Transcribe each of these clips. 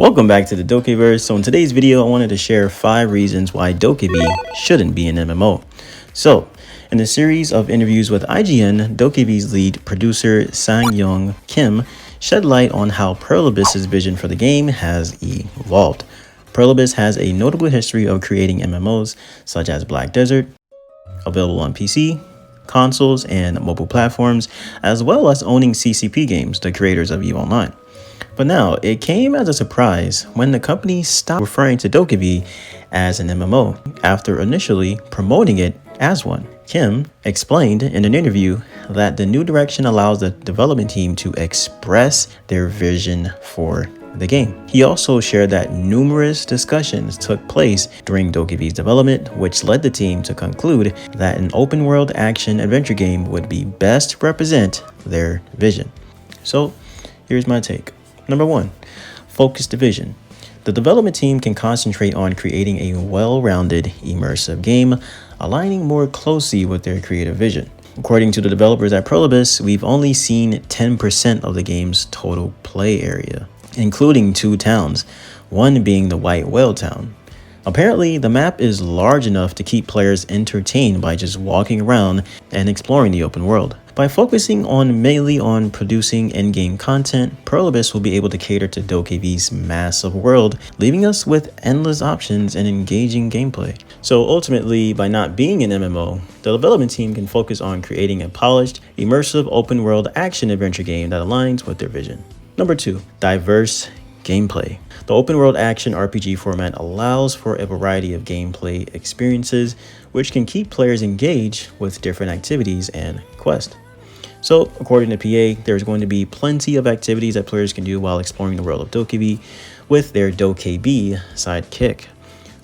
Welcome back to the Dokeverse. So in today's video, I wanted to share 5 reasons why Dokev shouldn't be an MMO. So in the series of interviews with IGN, Dokev's lead producer Sang-Young Kim shed light on how Pearl Abyss's vision for the game has evolved. Pearl Abyss has a notable history of creating MMOs such as Black Desert, available on PC, consoles, and mobile platforms, as well as owning CCP Games, the creators of EVE Online. But now, it came as a surprise when the company stopped referring to Dokev as an MMO after initially promoting it as one. Kim explained in an interview that the new direction allows the development team to express their vision for the game. He also shared that numerous discussions took place during Dokev's development, which led the team to conclude that an open world action adventure game would be best represent their vision. So here's my take. Number 1, focused vision. The development team can concentrate on creating a well-rounded, immersive game, aligning more closely with their creative vision. According to the developers at Pearl Abyss, we've only seen 10% of the game's total play area, including 2 towns, one being the White Whale Town. Apparently, the map is large enough to keep players entertained by just walking around and exploring the open world. By focusing mainly on producing in-game content, Pearl Abyss will be able to cater to Dokev's massive world, leaving us with endless options and engaging gameplay. So ultimately, by not being an MMO, the development team can focus on creating a polished, immersive open-world action-adventure game that aligns with their vision. Number 2, diverse gameplay. The open world action RPG format allows for a variety of gameplay experiences, which can keep players engaged with different activities and quests. So according to PA, there's going to be plenty of activities that players can do while exploring the world of Dokev with their Dokev sidekick.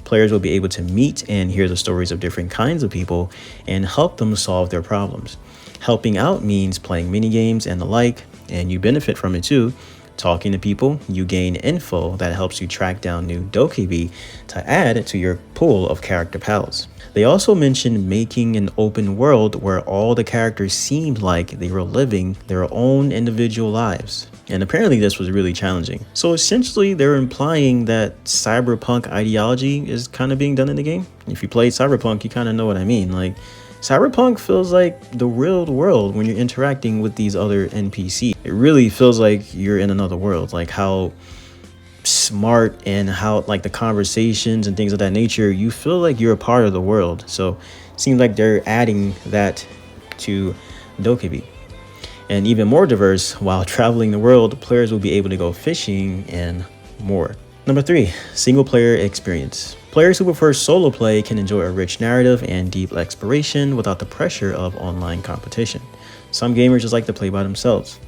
Players will be able to meet and hear the stories of different kinds of people and help them solve their problems. Helping out means playing minigames and the like, and you benefit from it too. Talking to people, you gain info that helps you track down new Dokev to add to your pool of character pals. They also mentioned making an open world where all the characters seemed like they were living their own individual lives. And apparently this was really challenging. So essentially they're implying that cyberpunk ideology is kind of being done in the game. If you played cyberpunk, you kind of know what I mean. Like, cyberpunk feels like the real world when you're interacting with these other NPCs. It really feels like you're in another world, like how smart and how like the conversations and things of that nature, you feel like you're a part of the world. So it seems like they're adding that to Dokev. And even more diverse, while traveling the world, players will be able to go fishing and more. Number 3, single player experience. Players who prefer solo play can enjoy a rich narrative and deep exploration without the pressure of online competition. Some gamers just like to play by themselves.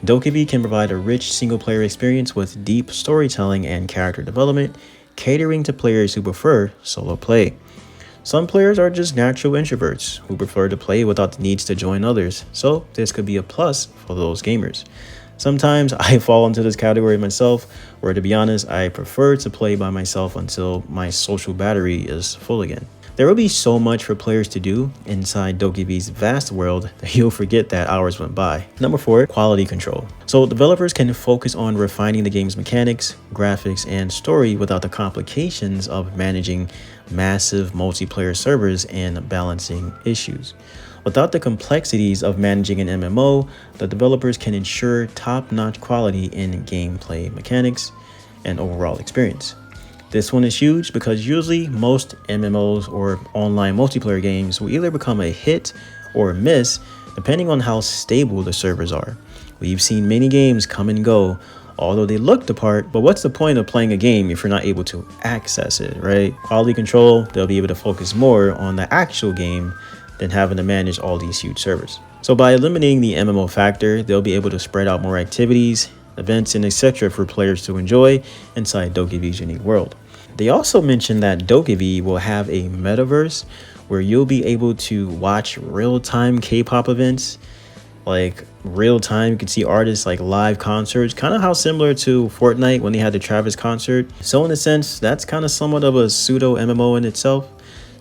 Dokev can provide a rich single player experience with deep storytelling and character development, catering to players who prefer solo play. Some players are just natural introverts who prefer to play without the needs to join others, so this could be a plus for those gamers. Sometimes I fall into this category myself, where to be honest, I prefer to play by myself until my social battery is full again. There will be so much for players to do inside Dokev's vast world that you'll forget that hours went by. Number 4, quality control. So developers can focus on refining the game's mechanics, graphics, and story without the complications of managing massive multiplayer servers and balancing issues. Without the complexities of managing an MMO, the developers can ensure top-notch quality in gameplay mechanics and overall experience. This one is huge because usually most MMOs or online multiplayer games will either become a hit or a miss depending on how stable the servers are. We've seen many games come and go, although they look the part, but what's the point of playing a game if you're not able to access it, right? Quality control, they'll be able to focus more on the actual game than having to manage all these huge servers. So by eliminating the MMO factor, they'll be able to spread out more activities, events, and etc. for players to enjoy inside Dokev's unique world. They also mentioned that Dokev will have a metaverse where you'll be able to watch real-time K-pop events, like real-time. You can see artists like live concerts, kind of how similar to Fortnite when they had the Travis concert. So in a sense, that's kind of somewhat of a pseudo MMO in itself,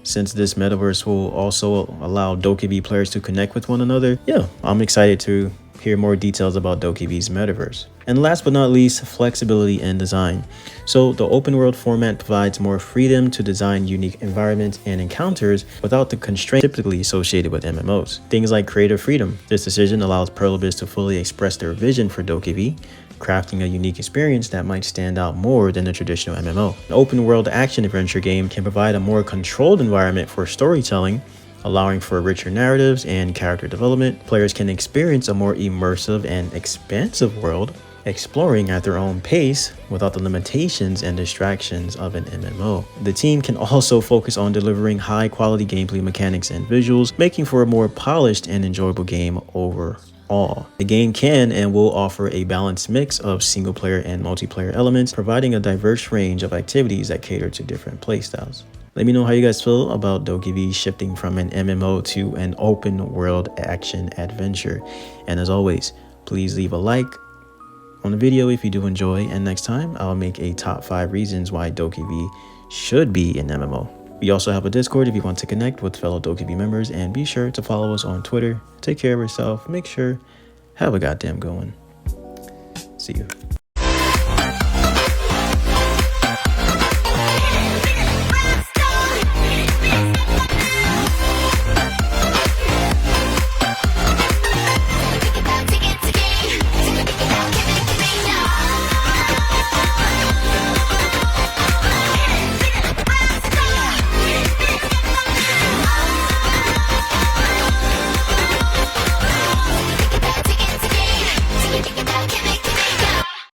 since this metaverse will also allow Dokev players to connect with one another. Yeah, I'm excited to hear more details about Dokev's metaverse. And last but not least, flexibility in design. So the open world format provides more freedom to design unique environments and encounters without the constraints typically associated with MMOs. Things like creative freedom. This decision allows Perlibis to fully express their vision for Dokev, crafting a unique experience that might stand out more than a traditional MMO. An open world action adventure game can provide a more controlled environment for storytelling, allowing for richer narratives and character development. Players can experience a more immersive and expansive world, exploring at their own pace without the limitations and distractions of an MMO. The team can also focus on delivering high-quality gameplay mechanics and visuals, making for a more polished and enjoyable game overall. The game can and will offer a balanced mix of single-player and multiplayer elements, providing a diverse range of activities that cater to different playstyles. Let me know how you guys feel about Dokev shifting from an MMO to an open world action adventure. And as always, please leave a like on the video if you do enjoy, and next time I'll make a top 5 reasons why Dokev should be an MMO. We also have a Discord if you want to connect with fellow Dokev members, and be sure to follow us on Twitter. Take care of yourself, make sure, have a goddamn good one. See you.